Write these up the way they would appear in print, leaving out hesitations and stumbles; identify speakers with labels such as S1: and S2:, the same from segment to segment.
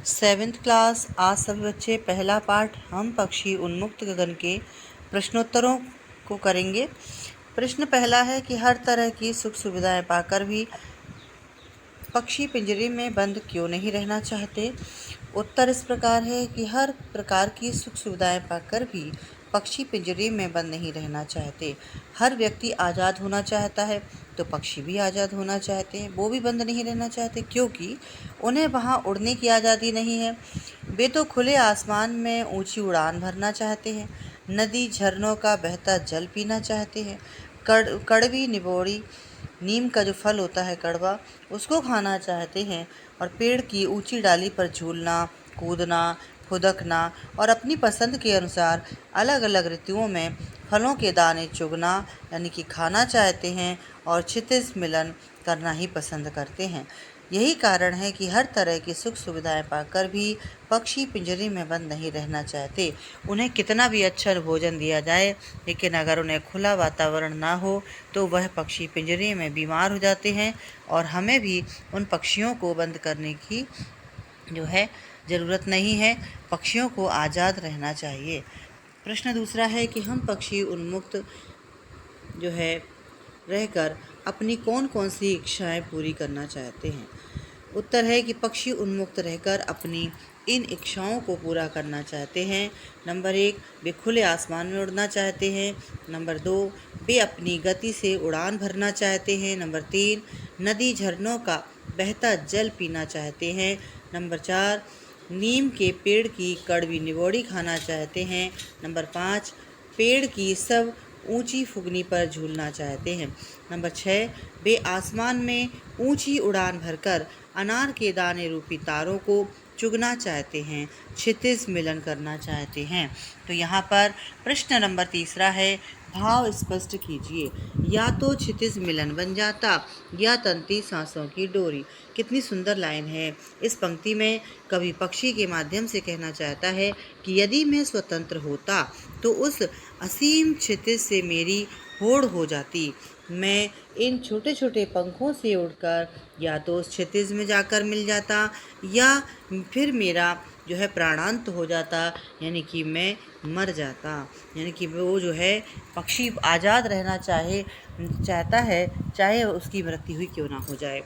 S1: Seventh class. आज सभी बच्चे पहला पाठ हम पक्षी उन्मुक्त गगन के प्रश्नोत्तरों को करेंगे। प्रश्न पहला है कि हर तरह की सुख सुविधाएं पाकर भी पक्षी पिंजरे में बंद क्यों नहीं रहना चाहते। उत्तर इस प्रकार है कि हर प्रकार की सुख सुविधाएं पाकर भी पक्षी पिंजरे में बंद नहीं रहना चाहते। हर व्यक्ति आज़ाद होना चाहता है, तो पक्षी भी आज़ाद होना चाहते हैं, वो भी बंद नहीं रहना चाहते, क्योंकि उन्हें वहाँ उड़ने की आज़ादी नहीं है। वे तो खुले आसमान में ऊंची उड़ान भरना चाहते हैं, नदी झरनों का बहता जल पीना चाहते हैं, कड़वी निबोड़ी नीम का जो फल होता है कड़वा, उसको खाना चाहते हैं, और पेड़ की ऊंची डाली पर झूलना, कूदना, फुदकना और अपनी पसंद के अनुसार अलग अलग ऋतुओं में फलों के दाने चुगना यानी कि खाना चाहते हैं, और क्षितिज मिलन करना ही पसंद करते हैं। यही कारण है कि हर तरह की सुख सुविधाएं पाकर भी पक्षी पिंजरे में बंद नहीं रहना चाहते। उन्हें कितना भी अच्छा भोजन दिया जाए, लेकिन अगर उन्हें खुला वातावरण ना हो तो वह पक्षी पिंजरे में बीमार हो जाते हैं, और हमें भी उन पक्षियों को बंद करने की जो है ज़रूरत नहीं है। पक्षियों को आज़ाद रहना चाहिए। प्रश्न दूसरा है कि हम पक्षी उन्मुक्त जो है रहकर अपनी कौन कौन सी इच्छाएं पूरी करना चाहते हैं। उत्तर है कि पक्षी उन्मुक्त रहकर अपनी इन इच्छाओं को पूरा करना चाहते हैं। नंबर 1, वे खुले आसमान में उड़ना चाहते हैं। नंबर 2, वे अपनी गति से उड़ान भरना चाहते हैं। नंबर 3, नदी झरनों का बहता जल पीना चाहते हैं। नंबर 4, नीम के पेड़ की कड़वी निबोड़ी खाना चाहते हैं। नंबर 5, पेड़ की सब ऊंची फुगनी पर झूलना चाहते हैं। नंबर 6, वे आसमान में ऊंची उड़ान भरकर अनार के दाने रूपी तारों को चुगना चाहते हैं, क्षितिज मिलन करना चाहते हैं। तो यहाँ पर प्रश्न नंबर तीसरा है, भाव स्पष्ट कीजिए। या तो क्षितिज मिलन बन जाता या तंती सांसों की डोरी। कितनी सुंदर लाइन है। इस पंक्ति में कवि पक्षी के माध्यम से कहना चाहता है कि यदि मैं स्वतंत्र होता तो उस असीम क्षितिज से मेरी होड़ हो जाती। मैं इन छोटे छोटे पंखों से उड़कर या तो उस क्षितिज में जाकर मिल जाता, या फिर मेरा जो है प्राणांत हो जाता, यानी कि मैं मर जाता। यानी कि वो जो है पक्षी आज़ाद रहना चाहता है, चाहे उसकी मृत्यु हुई क्यों ना हो जाए।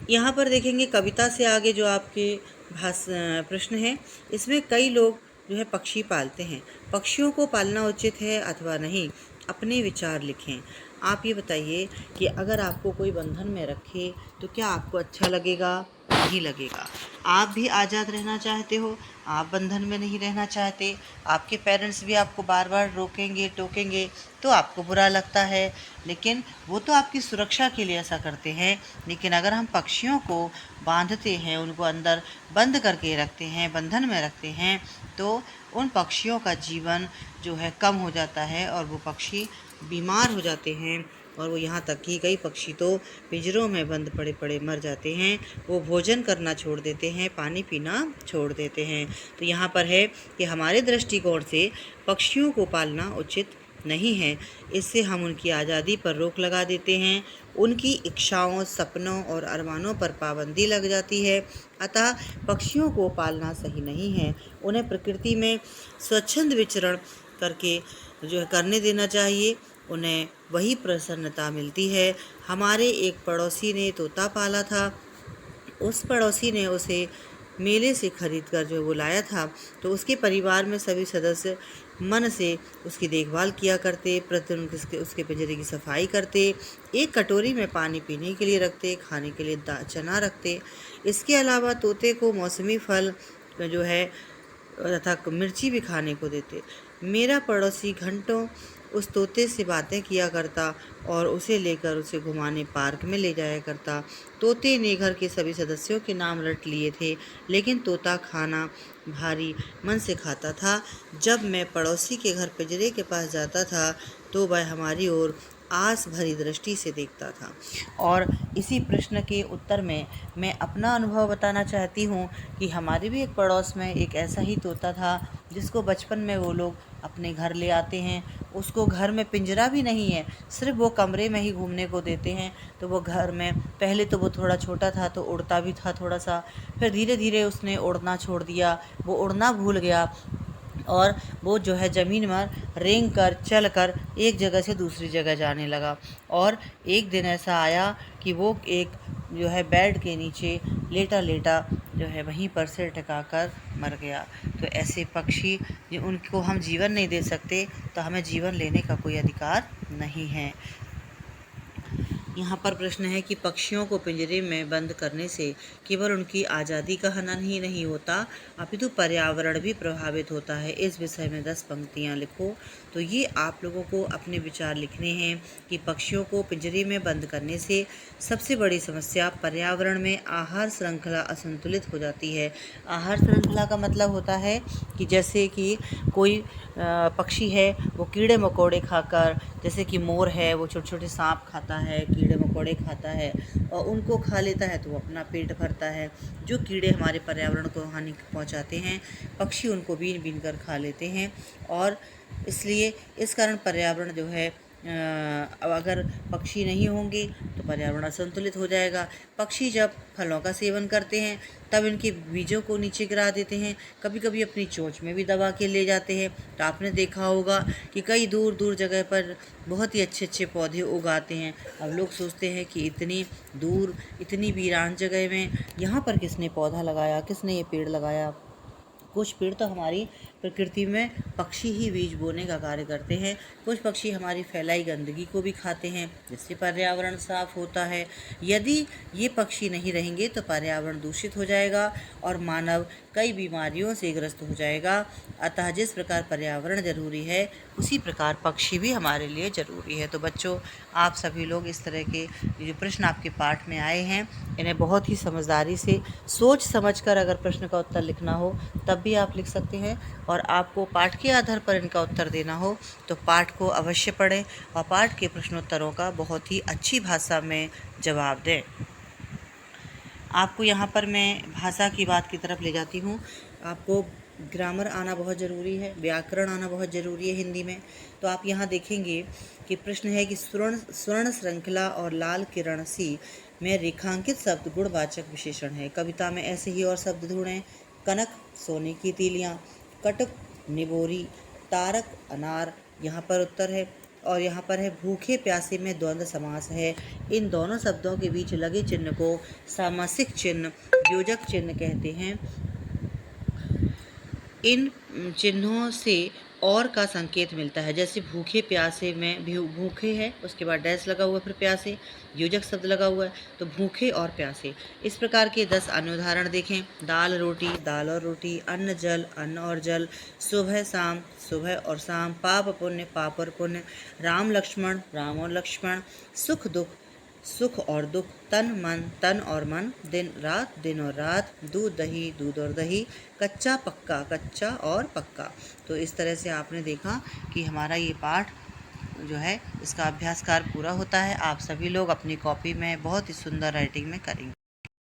S1: यहाँ पर देखेंगे कविता से आगे जो आपके प्रश्न है, इसमें कई लोग जो है पक्षी पालते हैं। पक्षियों को पालना उचित है अथवा नहीं, अपने विचार लिखें। आप ये बताइए कि अगर आपको कोई बंधन में रखे तो क्या आपको अच्छा लगेगा? नहीं लगेगा। आप भी आज़ाद रहना चाहते हो, आप बंधन में नहीं रहना चाहते। आपके पेरेंट्स भी आपको बार बार रोकेंगे टोकेंगे तो आपको बुरा लगता है, लेकिन वो तो आपकी सुरक्षा के लिए ऐसा करते हैं। लेकिन अगर हम पक्षियों को बांधते हैं, उनको अंदर बंद करके रखते हैं, बंधन में रखते हैं, तो उन पक्षियों का जीवन जो है कम हो जाता है और वो पक्षी बीमार हो जाते हैं। और वो यहाँ तक कि कई पक्षी तो पिंजरों में बंद पड़े पड़े मर जाते हैं। वो भोजन करना छोड़ देते हैं, पानी पीना छोड़ देते हैं। तो यहाँ पर है कि हमारे दृष्टिकोण से पक्षियों को पालना उचित नहीं है। इससे हम उनकी आज़ादी पर रोक लगा देते हैं, उनकी इच्छाओं, सपनों और अरमानों पर पाबंदी लग जाती है। अतः पक्षियों को पालना सही नहीं है। उन्हें प्रकृति में स्वच्छंद विचरण करके जो है करने देना चाहिए, उन्हें वही प्रसन्नता मिलती है। हमारे एक पड़ोसी ने तोता पाला था। उस पड़ोसी ने उसे मेले से खरीद कर जो वो लाया था, तो उसके परिवार में सभी सदस्य मन से उसकी देखभाल किया करते, प्रतिदिन उसके पिंजरे की सफाई करते, एक कटोरी में पानी पीने के लिए रखते, खाने के लिए चना रखते। इसके अलावा तोते को मौसमी फल जो है तथा मिर्ची भी खाने को देते। मेरा पड़ोसी घंटों उस तोते से बातें किया करता और उसे लेकर उसे घुमाने पार्क में ले जाया करता। तोते ने घर के सभी सदस्यों के नाम रट लिए थे, लेकिन तोता खाना भारी मन से खाता था। जब मैं पड़ोसी के घर पिंजरे के पास जाता था तो वह हमारी ओर आस भरी दृष्टि से देखता था। और इसी प्रश्न के उत्तर में मैं अपना अनुभव बताना चाहती हूँ कि हमारे भी एक पड़ोस में एक ऐसा ही तोता था, जिसको बचपन में वो लोग अपने घर ले आते हैं। उसको घर में पिंजरा भी नहीं है, सिर्फ वो कमरे में ही घूमने को देते हैं। तो वो घर में पहले तो वो थोड़ा छोटा था तो उड़ता भी था थोड़ा सा, फिर धीरे धीरे उसने उड़ना छोड़ दिया, वो उड़ना भूल गया और वो जो है ज़मीन में रेंग कर चल कर एक जगह से दूसरी जगह जाने लगा। और एक दिन ऐसा आया कि वो एक जो है बेड के नीचे लेटा लेटा जो है वहीं पर सिर टिकाकर मर गया। तो ऐसे पक्षी उनको हम जीवन नहीं दे सकते, तो हमें जीवन लेने का कोई अधिकार नहीं है। यहाँ पर प्रश्न है कि पक्षियों को पिंजरे में बंद करने से केवल उनकी आज़ादी का हनन ही नहीं होता, अपितु पर्यावरण भी प्रभावित होता है। इस विषय में 10 पंक्तियाँ लिखो। तो ये आप लोगों को अपने विचार लिखने हैं कि पक्षियों को पिंजरे में बंद करने से सबसे बड़ी समस्या पर्यावरण में आहार श्रृंखला असंतुलित हो जाती है। आहार श्रृंखला का मतलब होता है कि जैसे कि कोई पक्षी है वो कीड़े मकोड़े खाकर, जैसे कि मोर है वो छोटे छोटे सांप खाता है, कीड़े मकोड़े खाता है और उनको खा लेता है तो वो अपना पेट भरता है। जो कीड़े हमारे पर्यावरण को हानि पहुंचाते हैं, पक्षी उनको बीन बीन कर खा लेते हैं। और इसलिए इस कारण पर्यावरण जो है अब अगर पक्षी नहीं होंगे तो पर्यावरण असंतुलित हो जाएगा। पक्षी जब फलों का सेवन करते हैं तब इनके बीजों को नीचे गिरा देते हैं, कभी कभी अपनी चोंच में भी दबा के ले जाते हैं। तो आपने देखा होगा कि कई दूर दूर जगह पर बहुत ही अच्छे अच्छे पौधे उगाते हैं। अब लोग सोचते हैं कि इतनी दूर इतनी वीरान जगह में यहाँ पर किसने पौधा लगाया, किसने ये पेड़ लगाया। कुछ पेड़ तो हमारी प्रकृति में पक्षी ही बीज बोने का कार्य करते हैं। कुछ पक्षी हमारी फैलाई गंदगी को भी खाते हैं, जिससे पर्यावरण साफ होता है। यदि ये पक्षी नहीं रहेंगे तो पर्यावरण दूषित हो जाएगा और मानव कई बीमारियों से ग्रस्त हो जाएगा। अतः जिस प्रकार पर्यावरण जरूरी है उसी प्रकार पक्षी भी हमारे लिए ज़रूरी है। तो बच्चों, आप सभी लोग इस तरह के जो प्रश्न आपके पाठ में आए हैं इन्हें बहुत ही समझदारी से सोच समझकर अगर प्रश्न का उत्तर लिखना हो तब भी आप लिख सकते हैं। और आपको पाठ के आधार पर इनका उत्तर देना हो तो पाठ को अवश्य पढ़ें और पाठ के प्रश्नोत्तरों का बहुत ही अच्छी भाषा में जवाब दें। आपको यहाँ पर मैं भाषा की बात की तरफ ले जाती हूँ। आपको ग्रामर आना बहुत ज़रूरी है, व्याकरण आना बहुत ज़रूरी है हिंदी में। तो आप यहाँ देखेंगे कि प्रश्न है कि स्वर्ण श्रृंखला और लाल किरण सी में रेखांकित शब्द गुणवाचक विशेषण है। कविता में ऐसे ही और शब्द ढूंढें। कनक सोने की तीलियाँ, कटक निबोरी, तारक अनार यहाँ पर उत्तर है। और यहाँ पर है भूखे प्यासे में द्वंद्व समास है। इन दोनों शब्दों के बीच लगे चिन्ह को सामासिक चिन्ह, योजक चिन्ह कहते हैं। इन चिन्हों से और का संकेत मिलता है। जैसे भूखे प्यासे में भूखे है, उसके बाद डैश लगा हुआ, फिर प्यासे योजक शब्द लगा हुआ है, तो भूखे और प्यासे। इस प्रकार के 10 अन्य उदाहरण देखें। दाल रोटी, दाल और रोटी, अन्न जल, अन्न और जल, सुबह शाम, सुबह और शाम, पाप पुण्य, पाप और पुण्य, राम लक्ष्मण, राम और लक्ष्मण, सुख दुख, सुख और दुख, तन मन, तन और मन, दिन रात, दिन और रात, दूध दही, दूध और दही, कच्चा पक्का, कच्चा और पक्का। तो इस तरह से आपने देखा कि हमारा ये पाठ जो है इसका अभ्यास कार्य पूरा होता है। आप सभी लोग अपनी कॉपी में बहुत ही सुंदर राइटिंग में करेंगे।